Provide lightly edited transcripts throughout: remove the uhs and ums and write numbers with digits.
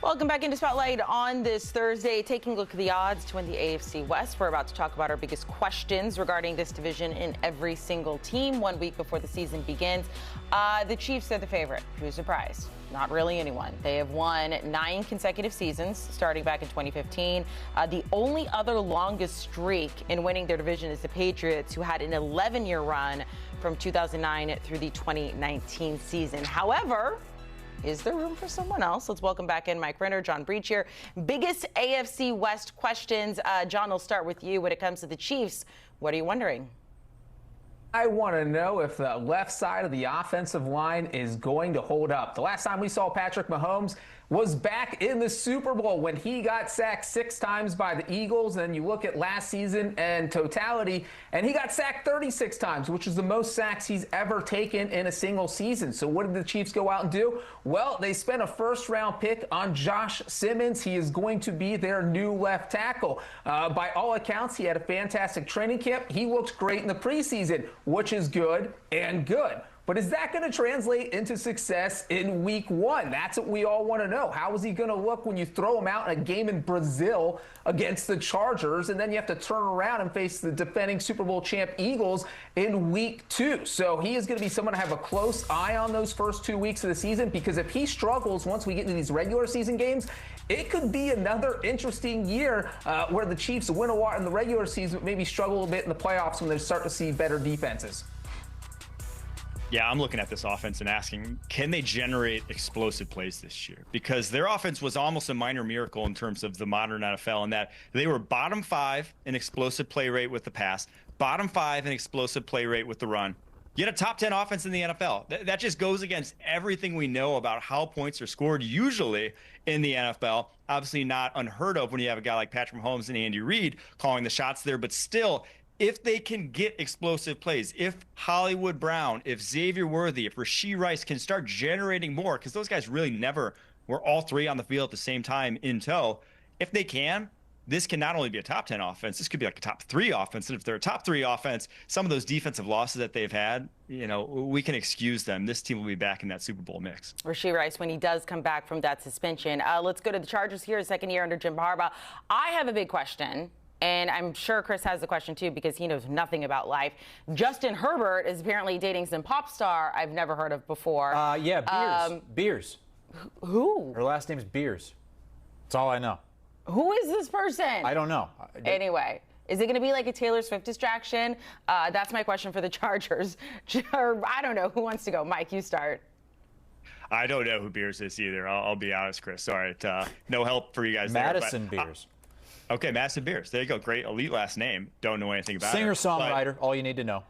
Welcome back into Spotlight on this Thursday, taking a look at the odds to win the AFC West. We're about to talk about our biggest questions regarding this division in every single team 1 week before the season begins. The Chiefs are the favorite. Who's surprised? Not really anyone. They have won 9 consecutive seasons, starting back in 2015. The only other longest streak in winning their division is the Patriots, who had an 11-year run from 2009 through the 2019 season. However, is there room for someone else? Let's welcome back in Mike Renner, John Breech here. Biggest AFC West questions. John, we'll start with you when it comes to the Chiefs. What are you wondering? I want to know if the left side of the offensive line is going to hold up. The last time we saw Patrick Mahomes was back in the Super Bowl when he got sacked 6 times by the Eagles. And you look at last season and totality, and he got sacked 36 times, which is the most sacks he's ever taken in a single season. So what did the Chiefs go out and do? Well, they spent a first-round pick on Josh Simmons. He is going to be their new left tackle. By all accounts, he had a fantastic training camp. He looked great in the preseason, which is good and good. But is that going to translate into success in week 1? That's what we all want to know. How is he going to look when you throw him out in a game in Brazil against the Chargers, and then you have to turn around and face the defending Super Bowl champ Eagles in week 2? So he is going to be someone to have a close eye on those first 2 weeks of the season, because if he struggles once we get into these regular season games, it could be another interesting year where the Chiefs win a lot in the regular season, but maybe struggle a bit in the playoffs when they start to see better defenses. Yeah, I'm looking at this offense and asking, can they generate explosive plays this year? Because their offense was almost a minor miracle in terms of the modern NFL, in that they were bottom 5 in explosive play rate with the pass, bottom 5 in explosive play rate with the run. You had a top 10 offense in the NFL. That just goes against everything we know about how points are scored usually in the NFL. Obviously not unheard of when you have a guy like Patrick Mahomes and Andy Reid calling the shots there, but still, if they can get explosive plays, if Hollywood Brown, if Xavier Worthy, if Rashee Rice can start generating more, because those guys really never were all 3 on the field at the same time in tow. If they can, this can not only be a top 10 offense, this could be like a top 3 offense. And if they're a top 3 offense, some of those defensive losses that they've had, you know, we can excuse them. This team will be back in that Super Bowl mix. Rashee Rice, when he does come back from that suspension. Let's go to the Chargers here, 2nd year under Jim Harbaugh. I have a big question. And I'm sure Chris has the question, too, because he knows nothing about life. Justin Herbert is apparently dating some pop star I've never heard of before. Yeah, Beers. Who? Her last name's Beers. That's all I know. Who is this person? I don't know. Anyway, is it going to be like a Taylor Swift distraction? That's my question for the Chargers. I don't know. Who wants to go? Mike, you start. I don't know who Beers is either. I'll be honest, Chris. Sorry. No help for you guys Madison there. Beers. Okay, Madison Beers. There you go. Great elite last name. Don't know anything about it. Singer-songwriter, all you need to know.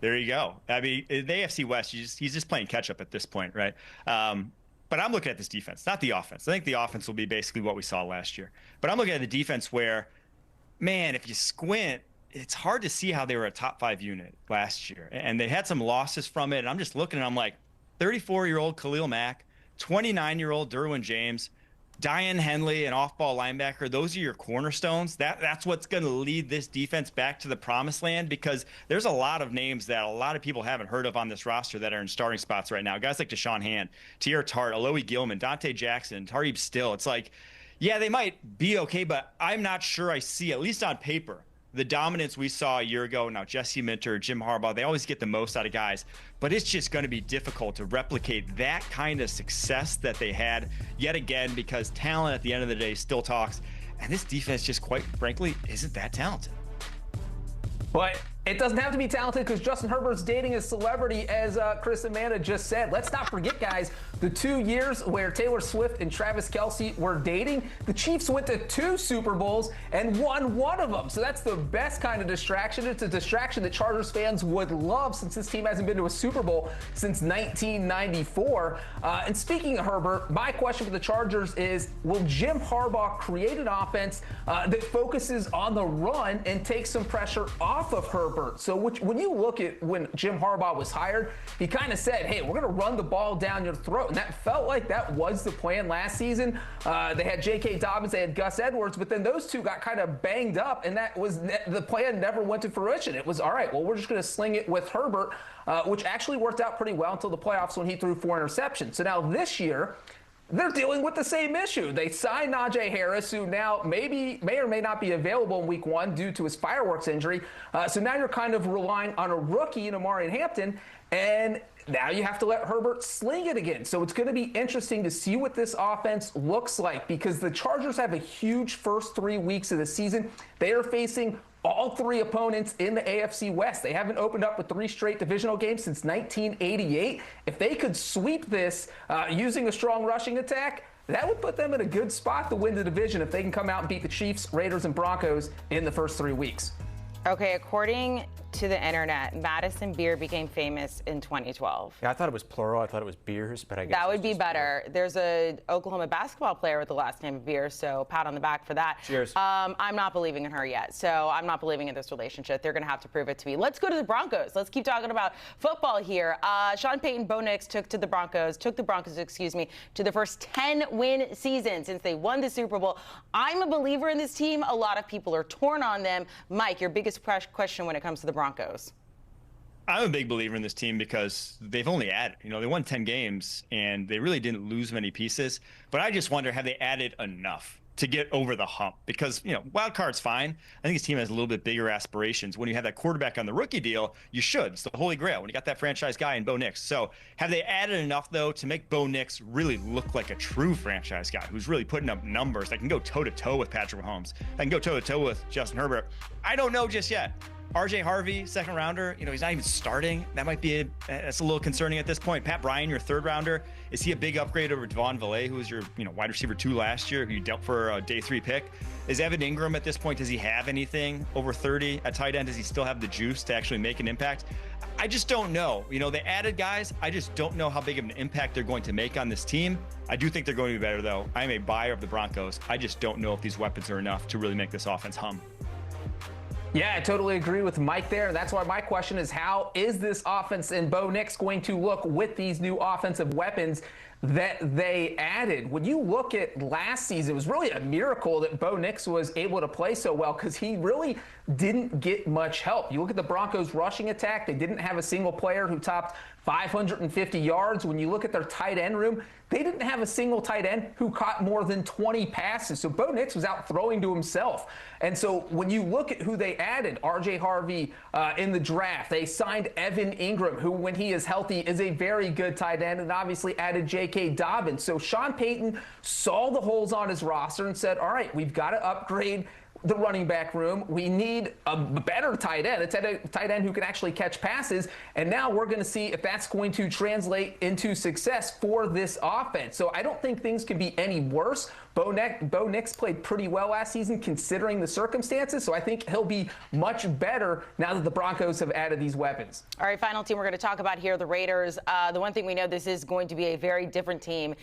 There you go. I mean, in the AFC West, he's just playing catch-up at this point, right? But I'm looking at this defense, not the offense. I think the offense will be basically what we saw last year. But I'm looking at the defense where, man, if you squint, it's hard to see how they were a top 5 unit last year. And they had some losses from it. And I'm just looking and I'm like, 34-year-old Khalil Mack, 29-year-old Derwin James, Diane Henley, an off-ball linebacker, those are your cornerstones. That's what's going to lead this defense back to the promised land, because there's a lot of names that a lot of people haven't heard of on this roster that are in starting spots right now. Guys like Deshaun Hand, Tier Tart, Alohi Gilman, Dante Jackson, Tariq Still. It's like, yeah, they might be okay, but I'm not sure I see, at least on paper, the dominance we saw a year ago. Now, Jesse Minter, Jim Harbaugh, they always get the most out of guys, but it's just going to be difficult to replicate that kind of success that they had yet again, because talent at the end of the day still talks, and this defense just, quite frankly, isn't that talented. But it doesn't have to be talented, because Justin Herbert's dating a celebrity, as Chris and Amanda just said. Let's not forget, guys, the 2 years where Taylor Swift and Travis Kelce were dating, the Chiefs went to 2 Super Bowls and won 1 of them. So that's the best kind of distraction. It's a distraction that Chargers fans would love, since this team hasn't been to a Super Bowl since 1994. And speaking of Herbert, my question for the Chargers is, will Jim Harbaugh create an offense that focuses on the run and takes some pressure off of Herbert? So when you look at when Jim Harbaugh was hired, he kind of said, hey, we're going to run the ball down your throat. And that felt like that was the plan last season. They had J.K. Dobbins, they had Gus Edwards, but then those two got kind of banged up, and that was the plan never went to fruition. It was, all right, well, we're just going to sling it with Herbert, which actually worked out pretty well until the playoffs when he threw 4 interceptions. So now this year, they're dealing with the same issue. They signed Najee Harris, who now may or may not be available in week 1 due to his fireworks injury. So now you're kind of relying on a rookie in Amari Hampton, and now you have to let Herbert sling it again. So it's going to be interesting to see what this offense looks like, because the Chargers have a huge first 3 weeks of the season. They are facing all 3 opponents in the AFC West. They haven't opened up with 3 straight divisional games since 1988. If they could sweep this using a strong rushing attack, that would put them in a good spot to win the division if they can come out and beat the Chiefs, Raiders, and Broncos in the first 3 weeks. Okay, according to the internet, Madison Beer became famous in 2012. Yeah, I thought it was plural. I thought it was beers, but I guess that would be better. Plural. There's a Oklahoma basketball player with the last name of Beer, so pat on the back for that. Cheers. I'm not believing in her yet, so I'm not believing in this relationship. They're going to have to prove it to me. Let's go to the Broncos. Let's keep talking about football here. Sean Payton, Bo Nix took the Broncos, to the first 10-win season since they won the Super Bowl. I'm a believer in this team. A lot of people are torn on them. Mike, your biggest question when it comes to the Broncos? I'm a big believer in this team because they've only added. They won 10 games and they really didn't lose many pieces. But I just wonder, have they added enough to get over the hump? Because, wild card's fine. I think this team has a little bit bigger aspirations. When you have that quarterback on the rookie deal, you should. It's the holy grail when you got that franchise guy in Bo Nix. So have they added enough, though, to make Bo Nix really look like a true franchise guy who's really putting up numbers that can go toe-to-toe with Patrick Mahomes, that can go toe-to-toe with Justin Herbert? I don't know just yet. RJ Harvey, second rounder, he's not even starting. That might be that's a little concerning at this point. Pat Bryan, your third rounder, is he a big upgrade over Devon Vallée, who was your wide receiver 2 last year, who you dealt for a day 3 pick? Is Evan Ingram at this point, does he have anything over 30 at tight end? Does he still have the juice to actually make an impact? I just don't know. They added guys. I just don't know how big of an impact they're going to make on this team. I do think they're going to be better, though. I'm a buyer of the Broncos. I just don't know if these weapons are enough to really make this offense hum. Yeah, I totally agree with Mike there. That's why my question is, how is this offense and Bo Nix going to look with these new offensive weapons that they added? When you look at last season, it was really a miracle that Bo Nix was able to play so well, because he really didn't get much help. You look at the Broncos rushing attack, they didn't have a single player who topped 550 yards. When you look at their tight end room, they didn't have a single tight end who caught more than 20 passes. So Bo Nix was out throwing to himself. And so when you look at who they added, RJ Harvey in the draft, they signed Evan Ingram, who, when he is healthy, is a very good tight end, and obviously added J.K. Dobbins. So Sean Payton saw the holes on his roster and said, all right, we've got to upgrade the running back room. We need a better tight end, a tight end who can actually catch passes. And now we're going to see if that's going to translate into success for this offense. So I don't think things can be any worse. Bo Nix played pretty well last season considering the circumstances, so I think he'll be much better now that the Broncos have added these weapons. All right, final team we're going to talk about here, the Raiders. The one thing we know, this is going to be a very different team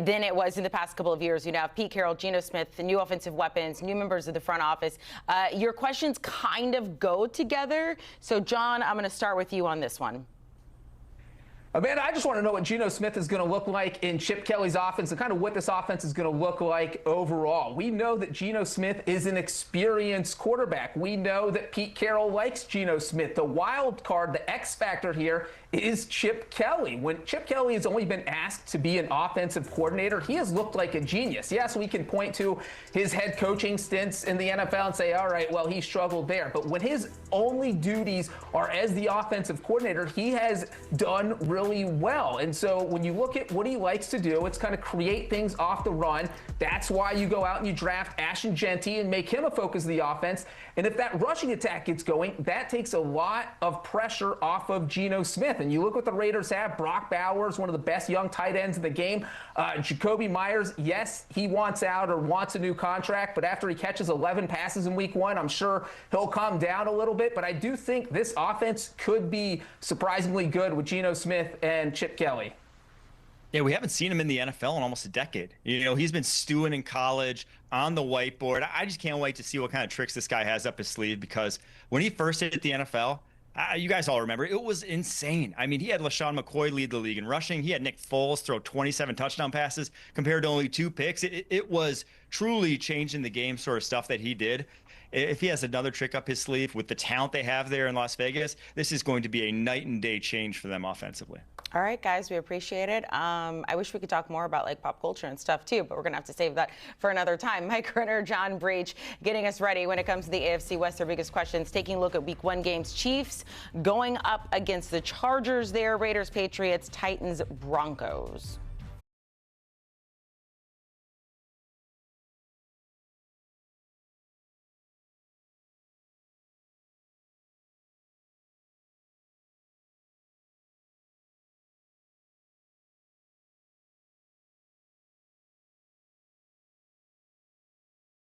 than it was in the past couple of years. You now have Pete Carroll, Geno Smith, the new offensive weapons, new members of the front office. Your questions kind of go together. So, John, I'm going to start with you on this one. Amanda, I just want to know what Geno Smith is going to look like in Chip Kelly's offense and kind of what this offense is going to look like overall. We know that Geno Smith is an experienced quarterback. We know that Pete Carroll likes Geno Smith. The wild card, the X factor here, is Chip Kelly. When Chip Kelly has only been asked to be an offensive coordinator, he has looked like a genius. Yes, we can point to his head coaching stints in the NFL and say, all right, well, he struggled there. But when his only duties are as the offensive coordinator, he has done really well. And so when you look at what he likes to do, it's kind of create things off the run. That's why you go out and you draft Ashton Genty and make him a focus of the offense. And if that rushing attack gets going, that takes a lot of pressure off of Geno Smith. And you look what the Raiders have. Brock Bowers, one of the best young tight ends in the game. Jacoby Myers, yes, he wants out or wants a new contract, but after he catches 11 passes in week 1, I'm sure he'll calm down a little bit. But I do think this offense could be surprisingly good with Geno Smith and Chip Kelly. Yeah, we haven't seen him in the NFL in almost a decade. He's been stewing in college on the whiteboard. I just can't wait to see what kind of tricks this guy has up his sleeve, because when he first hit the NFL, you guys all remember, it was insane. I mean, he had LaShawn McCoy lead the league in rushing. He had Nick Foles throw 27 touchdown passes compared to only 2 picks. It was truly changing the game sort of stuff that he did. If he has another trick up his sleeve with the talent they have there in Las Vegas, this is going to be a night and day change for them offensively. All right, guys, we appreciate it. I wish we could talk more about like pop culture and stuff too, but we're gonna have to save that for another time. Mike Renner, John Breech, getting us ready when it comes to the AFC West. Our biggest questions. Taking a look at Week 1 games: Chiefs going up against the Chargers. There, Raiders, Patriots, Titans, Broncos.